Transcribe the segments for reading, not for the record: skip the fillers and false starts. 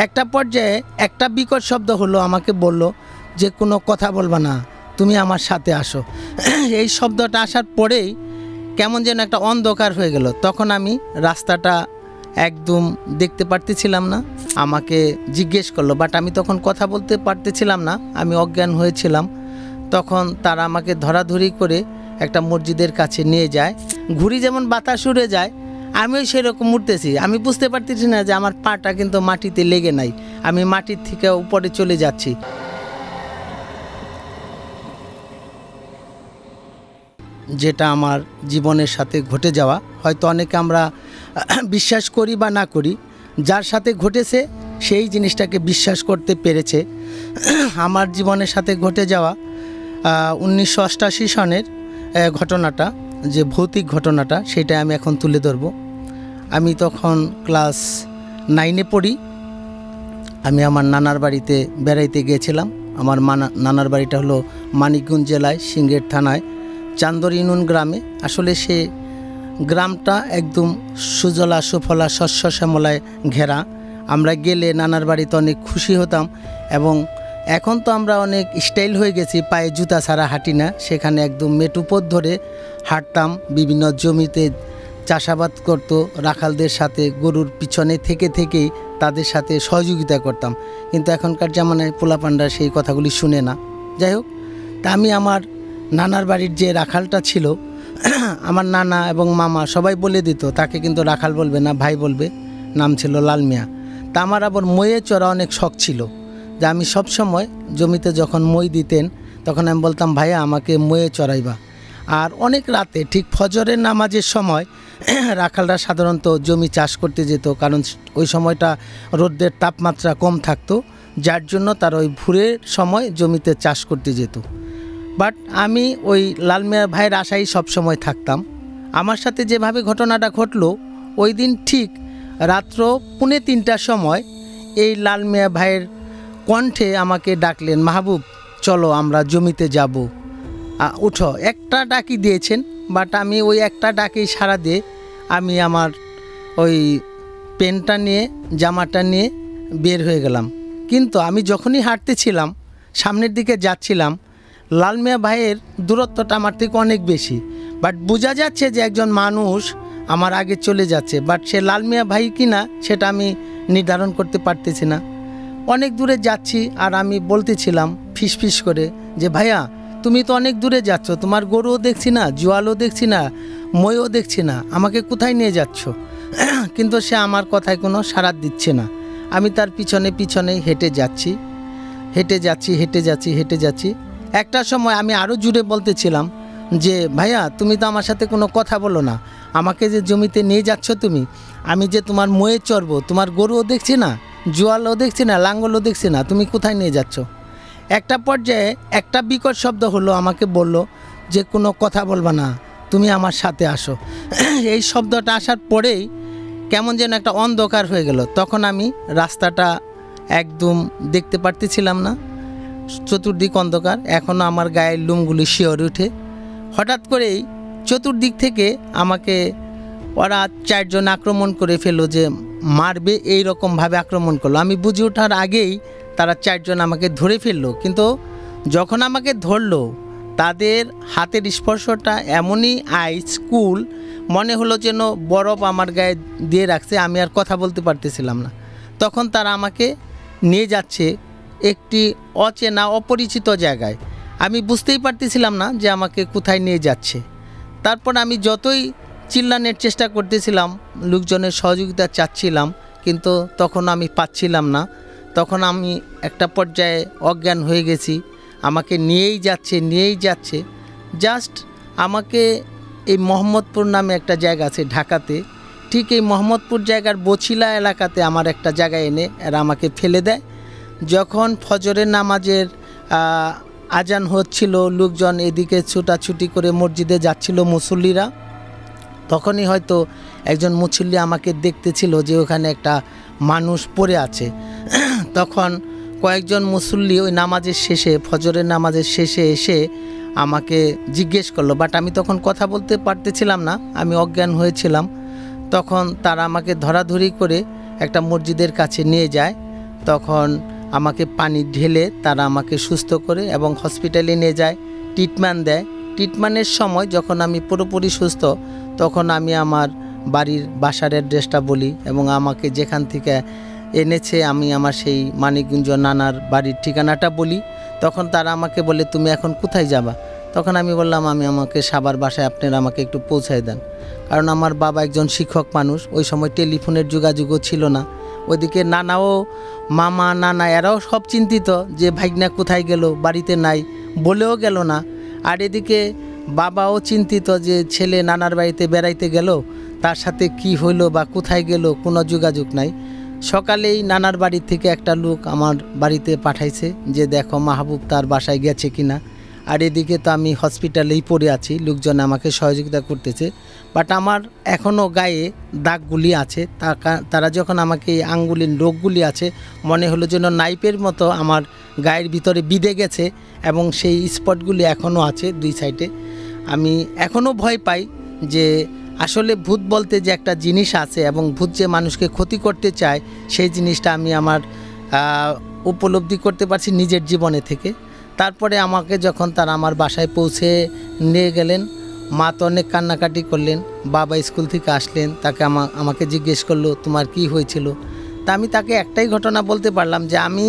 একটা পর্যায়ে একটা বিকট শব্দ হলো, আমাকে বলল যে কোনো কথা বলবা না, তুমি আমার সাথে আসো। এই শব্দটা আসার পরেই কেমন যেন একটা অন্ধকার হয়ে গেল। তখন আমি রাস্তাটা একদম দেখতে পারতেছিলাম না। আমাকে জিজ্ঞেস করলো, বাট আমি তখন কথা বলতে পারতেছিলাম না, আমি অজ্ঞান হয়েছিলাম। তখন তারা আমাকে ধরাধরি করে একটা মসজিদের কাছে নিয়ে যায়। ঘুড়ি যেমন বাতাস উড়ে যায়, আমিও সেরকম উঠতেছি। আমি বুঝতে পারতেছি না যে আমার পাটা কিন্তু মাটিতে লেগে নাই, আমি মাটির থেকে উপরে চলে যাচ্ছি। যেটা আমার জীবনের সাথে ঘটে যাওয়া, হয়তো অনেকে আমরা বিশ্বাস করি বা না করি, যার সাথে ঘটেছে সেই জিনিসটাকে বিশ্বাস করতে পেরেছে। আমার জীবনের সাথে ঘটে যাওয়া 1988 সনের ঘটনাটা, যে ভৌতিক ঘটনাটা, সেটা আমি এখন তুলে ধরব। আমি তখন ক্লাস 9-এ পড়ি। আমি আমার নানার বাড়িতে বেড়াইতে গিয়েছিলাম। আমার নানার বাড়িটা হলো মানিকগঞ্জ জেলায় সিংহের থানায় চান্দর ইউনিয়ন গ্রামে। আসলে সে গ্রামটা একদম সুজলা সুফলা শস্য শ্যামলায় ঘেরা। আমরা গেলে নানার বাড়িতে অনেক খুশি হতাম, এবং এখন তো আমরা অনেক স্টাইল হয়ে গেছি, পায়ে জুতা ছাড়া হাঁটি না। সেখানে একদম মেটু পথ ধরে হাঁটতাম। বিভিন্ন জমিতে চাষাবাদ করতো, রাখালদের সাথে গরুর পিছনে থেকেই তাদের সাথে সহযোগিতা করতাম। কিন্তু এখনকার জামানায় পোলাপান্ডা সেই কথাগুলি শুনে না। যাই হোক, তা আমি আমার নানার বাড়ির যে রাখালটা ছিল, আমার নানা এবং মামা সবাই বলে দিত তাকে কিন্তু রাখাল বলবে না, ভাই বলবে। নাম ছিল লাল মিয়া। তা আমার আবার মইয়ে চড়া অনেক শখ ছিল, যে আমি সবসময় জমিতে যখন মই দিতেন তখন আমি বলতাম, ভাইয়া আমাকে মইয়ে চড়াইবা। আর অনেক রাতে ঠিক ফজরের নামাজের সময় রাখালরা সাধারণত জমি চাষ করতে যেত, কারণ ওই সময়টা রোদের তাপমাত্রা কম থাকতো, যার জন্য তার ওই ভোরের সময় জমিতে চাষ করতে যেত। বাট আমি ওই লাল মিয়া ভাইয়ের আশায় সবসময় থাকতাম। আমার সাথে যেভাবে ঘটনাটা ঘটলো, ওই দিন ঠিক রাত্র 2:45টার সময় এই লাল মিয়া ভাইয়ের কণ্ঠে আমাকে ডাকলেন, মাহবুব চলো আমরা জমিতে যাব, উঠো। একটা ডাকি দিয়েছেন, বাট আমি ওই একটা ডাকেই সাড়া দিয়ে আমি আমার ওই পেনটা নিয়ে জামাটা নিয়ে বের হয়ে গেলাম। কিন্তু আমি যখনই হাঁটতেছিলাম, সামনের দিকে যাচ্ছিলাম, লাল মিয়া ভাইয়ের দূরত্বটা আমার থেকে অনেক বেশি, বাট বোঝা যাচ্ছে যে একজন মানুষ আমার আগে চলে যাচ্ছে, বাট সে লাল মিয়া ভাই কিনা সেটা আমি নির্ধারণ করতে পারতেছি না। অনেক দূরে যাচ্ছি আর আমি বলতেছিলাম ফিসফিস করে যে, ভাইয়া তুমি তো অনেক দূরে যাচ্ছ, তোমার গরুও দেখছি না, জোয়ালও দেখছি না, মইও দেখছি না, আমাকে কোথায় নিয়ে যাচ্ছ? কিন্তু সে আমার কথায় কোনো সাড়া দিচ্ছে না। আমি তার পিছনে হেঁটে যাচ্ছি। একটা সময় আমি আরও জুড়ে বলতেছিলাম যে, ভাইয়া তুমি তো আমার সাথে কোনো কথা বলো না, আমাকে যে জমিতে নিয়ে যাচ্ছ তুমি, আমি যে তোমার ময়ে চড়বো, তোমার গরুও দেখছি না, জোয়ালও দেখছি না, লাঙ্গলও দেখছি না, তুমি কোথায় নিয়ে যাচ্ছ? একটা পর্যায়ে একটা বিকট শব্দ হলো, আমাকে বলল যে কোনো কথা বলবা না, তুমি আমার সাথে আসো। এই শব্দটা আসার পরেই কেমন যেন একটা অন্ধকার হয়ে গেল। তখন আমি রাস্তাটা একদম দেখতে পারতেছিলাম না, চতুর্দিক অন্ধকার। এখনও আমার গায়ের লোমগুলি শিহরে উঠে। হঠাৎ করেই চতুর্দিক থেকে আমাকে ওরা 4 জন আক্রমণ করে ফেললো, যে মারবে এই রকমভাবে আক্রমণ করলো। আমি বুঝে ওঠার আগেই তারা 4 জন আমাকে ধরে ফেললো। কিন্তু যখন আমাকে ধরলো, তাদের হাতের স্পর্শটা এমনই আইস কুল, মনে হলো যেন বরফ আমার গায়ে দিয়ে রাখছে। আমি আর কথা বলতে পারতেছিলাম না। তখন তারা আমাকে নিয়ে যাচ্ছে একটি অচেনা অপরিচিত জায়গায়। আমি বুঝতেই পারতেছিলাম না যে আমাকে কোথায় নিয়ে যাচ্ছে। তারপর আমি যতই চিল্লানোর চেষ্টা করতেছিলাম, লোকজনের সহযোগিতা চাচ্ছিলাম, কিন্তু তখন আমি পাচ্ছিলাম না। তখন আমি একটা পর্যায়ে অজ্ঞান হয়ে গেছি। আমাকে নিয়েই যাচ্ছে। জাস্ট আমাকে এই মোহাম্মদপুর নামে একটা জায়গা আছে ঢাকাতে, ঠিক এই মোহাম্মদপুর জায়গার বছিলা এলাকাতে আমার একটা জায়গায় এনে এরা আমাকে ফেলে দেয়। যখন ফজরের নামাজের আজান হচ্ছিল, লোকজন এদিকে ছুটাছুটি করে মসজিদে যাচ্ছিল মুসল্লিরা, তখনই হয়তো একজন মুসল্লি আমাকে দেখতেছিল যে ওখানে একটা মানুষ পড়ে আছে। তখন কয়েকজন মুসল্লি ওই নামাজের শেষে, ফজরের নামাজের শেষে এসে আমাকে জিজ্ঞেস করলো, বাট আমি তখন কথা বলতে পারতেছিলাম না, আমি অজ্ঞান হয়েছিলাম। তখন তারা আমাকে ধরাধরি করে একটা মসজিদের কাছে নিয়ে যায়। তখন আমাকে পানি ঢেলে তারা আমাকে সুস্থ করে এবং হসপিটালে নিয়ে যায়, ট্রিটমেন্ট দেয়। ট্রিটমেন্টের সময় যখন আমি পুরোপুরি সুস্থ, তখন আমি আমার বাসার অ্যাড্রেসটা বলি এবং আমাকে যেখান থেকে এনেছে আমি আমার সেই মানিকগঞ্জ নানার বাড়ির ঠিকানাটা বলি। তখন তারা আমাকে বলে, তুমি এখন কোথায় যাবা? তখন আমি বললাম, আমাকে সাবার বাসায় আপনারা আমাকে একটু পৌঁছায় দেন। কারণ আমার বাবা একজন শিক্ষক মানুষ, ওই সময় টেলিফোনের যোগাযোগও ছিল না। ওইদিকে নানাও, মামা নানা এরাও সব চিন্তিত যে ভাইগনা কোথায় গেল, বাড়িতে নাই, বলেও গেল না। আর এদিকে বাবাও চিন্তিত যে ছেলে নানার বাড়িতে বেড়াইতে গেল, তার সাথে কি হইলো বা কোথায় গেল, কোনো যোগাযোগ নাই। সকালেই নানার বাড়ি থেকে একটা লোক আমার বাড়িতে পাঠাইছে যে দেখো মাহবুব তার বাসায় গেছে কিনা। আর এদিকে তো আমি হসপিটালেই পড়ে আছি, লোকজন আমাকে সহযোগিতা করতেছে, বাট আমার এখনও গায়ে দাগগুলি আছে। তারা যখন আমাকে এই আঙ্গুলের রোগগুলি আছে, মনে হলো যেন নাইপের মতো আমার গায়ের ভিতরে বিঁধে গেছে এবং সেই স্পটগুলি এখনও আছে দুই সাইডে। আমি এখনও ভয় পাই যে আসলে ভূত বলতে যে একটা জিনিস আছে এবং ভূত যে মানুষকে ক্ষতি করতে চায়, সেই জিনিসটা আমি আমার উপলব্ধি করতে পারছি নিজের জীবনে থেকে। তারপরে আমাকে যখন তারা আমার বাসায় পৌঁছে নিয়ে গেলেন, মা তো অনেক কান্নাকাটি করলেন। বাবা স্কুল থেকে আসলেন, তাকে আমাকে জিজ্ঞেস করলো তোমার কি হয়েছিল। তা আমি তাকে একটাই ঘটনা বলতে পারলাম যে আমি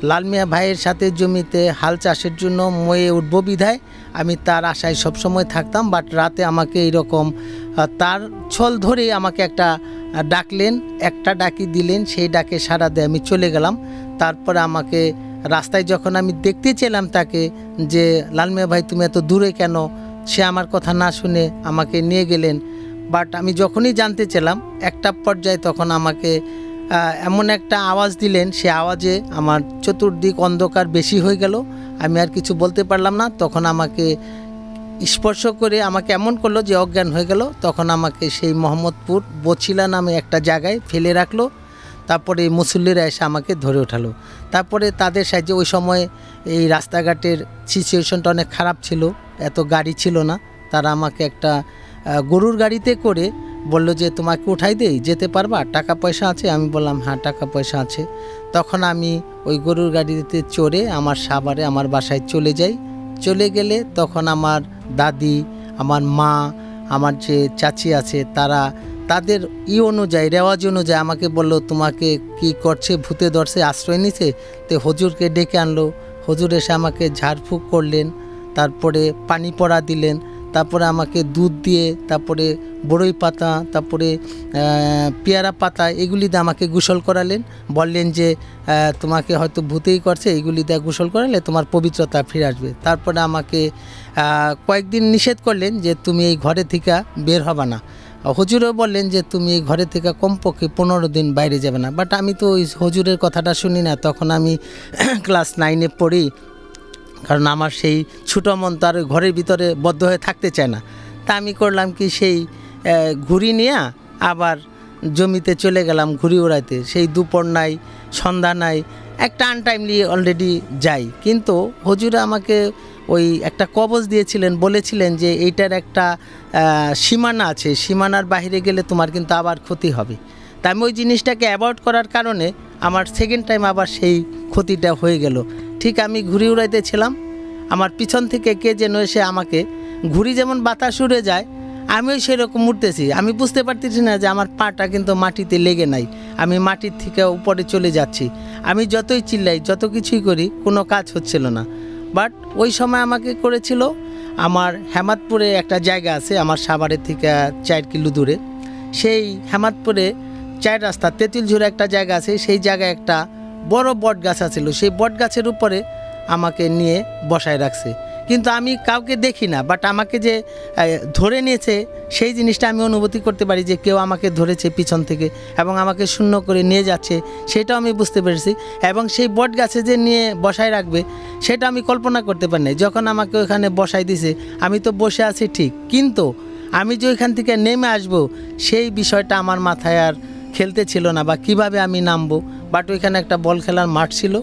লাল মিয়া ভাইয়ের সাথে জমিতে হাল চাষের জন্য ময়ে উঠব বিধায় আমি তার আশায় সবসময় থাকতাম। বাট রাতে আমাকে এইরকম তার ছল ধরে আমাকে একটা ডাকলেন, একটা ডাকি দিলেন, সেই ডাকে সাড়া দিয়ে আমি চলে গেলাম। তারপরে আমাকে রাস্তায় যখন আমি দেখতে চেলাম তাকে যে লাল মিয়া ভাই তুমি এত দূরে কেন, সে আমার কথা না শুনে আমাকে নিয়ে গেলেন। বাট আমি যখনই জানতে চেলাম একটা পর্যায়ে তখন আমাকে এমন একটা আওয়াজ দিলেন, সে আওয়াজে আমার চতুর্দিক অন্ধকার বেশি হয়ে গেল, আমি আর কিছু বলতে পারলাম না। তখন আমাকে স্পর্শ করে আমাকে এমন করলো যে অজ্ঞান হয়ে গেল। তখন আমাকে সেই মোহাম্মদপুর বছিলা নামে একটা জায়গায় ফেলে রাখলো। তারপরে মুসল্লিরা এসে আমাকে ধরে ওঠালো। তারপরে তাদের সাহায্যে, ওই সময় এই রাস্তাঘাটের সিচুয়েশনটা অনেক খারাপ ছিল, এত গাড়ি ছিল না। তারা আমাকে একটা গরুর গাড়িতে করে বললো যে তোমাকে উঠাই দেই, যেতে পারবা, টাকা পয়সা আছে? আমি বললাম হ্যাঁ টাকা পয়সা আছে। তখন আমি ওই গরুর গাড়িতে চড়ে আমার সাভারে আমার বাসায় চলে যাই। চলে গেলে তখন আমার দাদি, আমার মা, আমার যে চাচি আছে, তারা তাদের অনুযায়ী, রেওয়াজ অনুযায়ী আমাকে বললো তোমাকে কি করছে, ভূতে ধরছে, আশ্রয় নিছে। তো হুজুরকে ডেকে আনলো। হুজুর এসে আমাকে ঝাড়ফুঁক করলেন, তারপরে পানি পড়া দিলেন, তারপরে আমাকে দুধ দিয়ে, তারপরে বড়ই পাতা, তারপরে পেয়ারা পাতা, এগুলি দিয়ে আমাকে গোসল করালেন। বললেন যে তোমাকে হয়তো ভূতেই করছে, এইগুলি দিয়ে গোসল করালে তোমার পবিত্রতা ফিরে আসবে। তারপরে আমাকে কয়েকদিন নিষেধ করলেন যে তুমি এই ঘরে থেকে বের হবা না। হুজুরও বললেন যে তুমি এই ঘরে থেকে কমপক্ষে 15 দিন বাইরে যাবে না। বাট আমি তো ওই হুজুরের কথাটা শুনি না, তখন আমি ক্লাস 9-এ পড়ি। কারণ আমার সেই ছোটো মন তো আর ঘরের ভিতরে বদ্ধ হয়ে থাকতে চায় না। তা আমি করলাম কি, সেই ঘুড়ি নিয়ে আবার জমিতে চলে গেলাম ঘুড়ি উড়াইতে। সেই দুপুর নাই, সন্ধ্যা নাই, একটা আনটাইমলি অলরেডি যাই। কিন্তু হুজুরে আমাকে ওই একটা কবজ দিয়েছিলেন, বলেছিলেন যে এইটার একটা সীমানা আছে, সীমানার বাইরে গেলে তোমার কিন্তু আবার ক্ষতি হবে। তা আমি ওই জিনিসটাকে অ্যাভয়েড করার কারণে আমার সেকেন্ড টাইম আবার সেই ক্ষতিটা হয়ে গেল। ঠিক আমি ঘুড়ি উড়াইতেছিলাম, আমার পিছন থেকে কে যেন এসে আমাকে, ঘুড়ি যেমন বাতাস উড়ে যায় আমিও সেরকম উঠতেছি। আমি বুঝতে পারতেছি না যে আমার পাটা কিন্তু মাটিতে লেগে নাই, আমি মাটির থেকে উপরে চলে যাচ্ছি। আমি যতই চিল্লাই, যত কিছুই করি, কোনো কাজ হচ্ছিল না। বাট ওই সময় আমাকে করেছিল, আমার হেমাদপুরে একটা জায়গা আছে আমার সাভারের থেকে 4 কিলো দূরে। সেই হেমাদপুরে 4 রাস্তা তেঁতুলঝুরে একটা জায়গা আছে, সেই জায়গায় একটা বড় বট গাছ আছিল। সেই বট গাছের উপরে আমাকে নিয়ে বসায় রাখছে, কিন্তু আমি কাউকে দেখি না। বাট আমাকে যে ধরে নিয়েছে সেই জিনিসটা আমি অনুভূতি করতে পারি যে কেউ আমাকে ধরেছে পিছন থেকে এবং আমাকে শূন্য করে নিয়ে যাচ্ছে, সেটাও আমি বুঝতে পেরেছি। এবং সেই বট গাছে যে নিয়ে বসায় রাখবে সেটা আমি কল্পনা করতে পারি না। যখন আমাকে ওখানে বসাই দিছে, আমি তো বসে আছি ঠিক, কিন্তু আমি যে ওইখান থেকে নেমে আসব সেই বিষয়টা আমার মাথায় আর খেলতে ছিল না, বা কিভাবে আমি নামবো। বাট ওইখানে একটা বল খেলার মাঠ ছিল,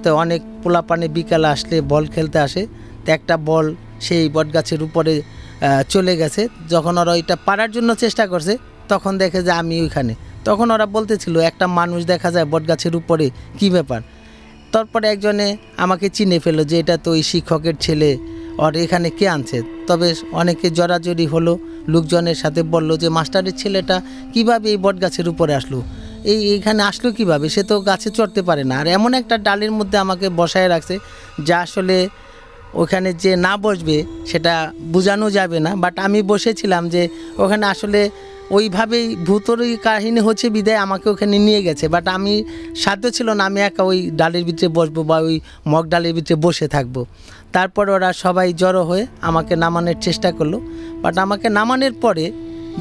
তো অনেক পোলাপানে বিকালে আসলে বল খেলতে আসে। তো একটা বল সেই বটগাছের উপরে চলে গেছে। যখন ওরা ওইটা পারার জন্য চেষ্টা করছে, তখন দেখে যে আমি ওইখানে, তখন ওরা বলতেছিল একটা মানুষ দেখা যায় বটগাছের উপরে, কি ব্যাপার। তারপরে একজনে আমাকে চিনে ফেললো যে এটা তো ওই শিক্ষকের ছেলে, আর এখানে কে আনছে। তবে অনেকে জড়াজড়ি হলো, লোকজনের সাথে বলল যে মাস্টারের ছেলেটা কিভাবে এই বটগাছের উপরে আসলো, এইখানে আসলো কিভাবে, সে তো গাছে চড়তে পারে না। আর এমন একটা ডালের মধ্যে আমাকে বসায় রাখছে যা আসলে ওখানে যে না বসবে সেটা বোঝানো যাবে না। বাট আমি বসেছিলাম যে ওখানে আসলে ওইভাবেই ভূতরই কাহিনী হচ্ছে বিদায় আমাকে ওখানে নিয়ে গেছে। বাট আমি সাধ্য ছিল না আমি একা ওই ডালের ভিতরে বসবো বা ওই মগ ডালের ভিতরে বসে থাকবো। তারপর ওরা সবাই জড়ো হয়ে আমাকে নামানোর চেষ্টা করলো। বাট আমাকে নামানোর পরে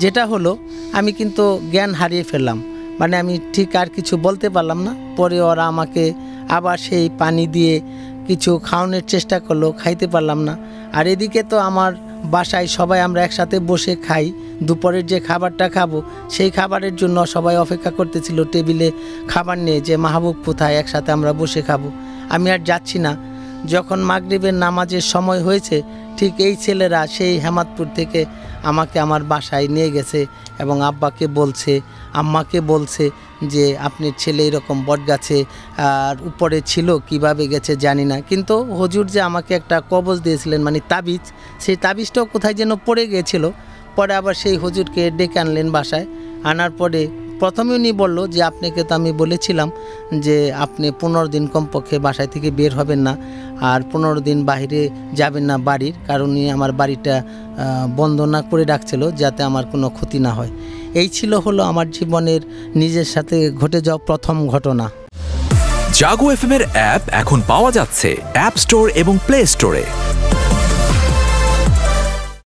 যেটা হলো, আমি কিন্তু জ্ঞান হারিয়ে ফেললাম, মানে আমি ঠিক আর কিছু বলতে পারলাম না। পরে ওরা আমাকে আবার সেই পানি দিয়ে কিছু খাওয়ানোর চেষ্টা করলো, খাইতে পারলাম না। আর এদিকে তো আমার বাসায় সবাই আমরা একসাথে বসে খাই, দুপুরের যে খাবারটা খাবো সেই খাবারের জন্য সবাই অপেক্ষা করতেছিল টেবিলে খাবার নিয়ে, যে মাহবুব কোথায়, একসাথে আমরা বসে খাবো। আমি আর যাচ্ছি না। যখন মাগরিবের নামাজের সময় হয়েছে, ঠিক এই ছেলেরা সেই হেমাদপুর থেকে আমাকে আমার বাসায় নিয়ে গেছে এবং আব্বাকে বলছে, আম্মাকে বলছে যে আপনার ছেলে এরকম বটগাছে আর উপরে ছিল, কিভাবে গেছে জানি না। কিন্তু হুজুর যে আমাকে একটা কবজ দিয়েছিলেন, মানে তাবিজ, সেই তাবিজটাও কোথায় যেন পড়ে গিয়েছিল। পরে আবার সেই হুজুরকে ডেকে আনলেন বাসায়। আনার পরে প্রথমে উনি বললো যে আপনাকে তো আমি বলেছিলাম যে আপনি 15 দিন কমপক্ষে বাসায় থেকে বের হবেন না, আর 15 দিন বাইরে যাবেন না বাড়ির, কারণ উনি আমার বাড়িটা বন্ধ না করে রাখছিল যাতে আমার কোনো ক্ষতি না হয়। এই ছিল হলো আমার জীবনের নিজের সাথে ঘটে যাওয়া প্রথম ঘটনা। জাগো এফএম এর অ্যাপ এখন পাওয়া যাচ্ছে অ্যাপ স্টোর এবং প্লে স্টোরে।